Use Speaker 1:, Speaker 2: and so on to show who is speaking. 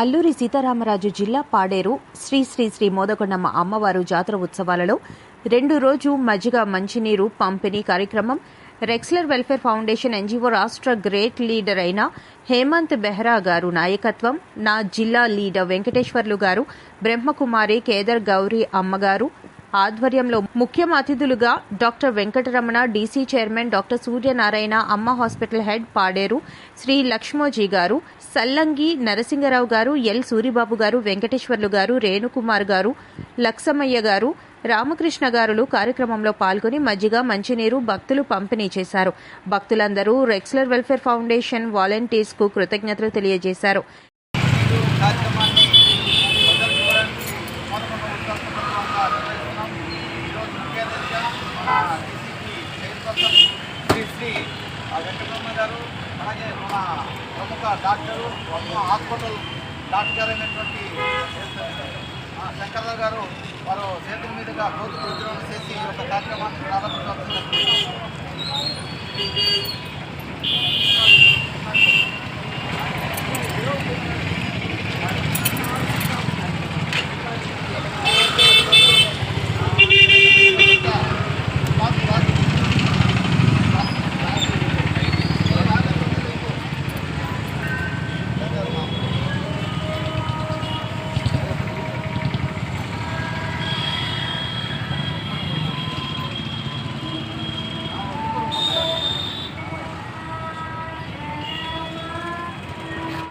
Speaker 1: అల్లూరి సీతారామరాజు జిల్లా పాడేరు శ్రీ శ్రీ శ్రీ మోదకొండమ్మ అమ్మవారు జాతర ఉత్సవాలలో 2 రోజు మజ్జిగ మంచినీరు పంపిణీ కార్యక్రమం రెక్స్లర్ వెల్ఫేర్ ఫౌండేషన్ ఎన్జీఓ రాష్ట్ర గ్రేట్ లీడర్ అయిన హేమంత్ బెహ్రా గారు నాయకత్వం, నా జిల్లా లీడర్ వెంకటేశ్వర్లు గారు, బ్రహ్మకుమారి కేదర్ గౌరీ అమ్మగారు ఆధ్వర్యంలో ముఖ్య అతిథులుగా doctor Venkataramana, DC chairman doctor Suryanarayana, అమ్మ హాస్పిటల్ హెడ్ పాడేరు శ్రీ లక్ష్మోజీ గారు, సల్లంగి నరసింగరావు గారు, ఎల్ సూరిబాబు గారు, వెంకటేశ్వర్లు గారు, రేణుకుమార్ గారు, లక్సమయ్య గారు, రామకృష్ణ గారులు కార్యక్రమంలో పాల్గొని మజ్జిగ మంచినీరు భక్తులు పంపిణీ చేశారు. భక్తులందరూ రెక్స్లర్ వెల్ఫేర్ ఫౌండేషన్ వాలంటీర్స్ కు కృతజ్ఞతలు తెలియజేశారు.
Speaker 2: వెంకటరమణ గారు, అలాగే మన ప్రముఖ డాక్టరు, హాస్పిటల్ డాక్టర్ అయినటువంటి శంకర్రావు గారు వారు చేతుల మీదుగా రోజు ప్రచురణ చేసి ఈ యొక్క కార్యక్రమాన్ని ప్రారంభించాల్సింది.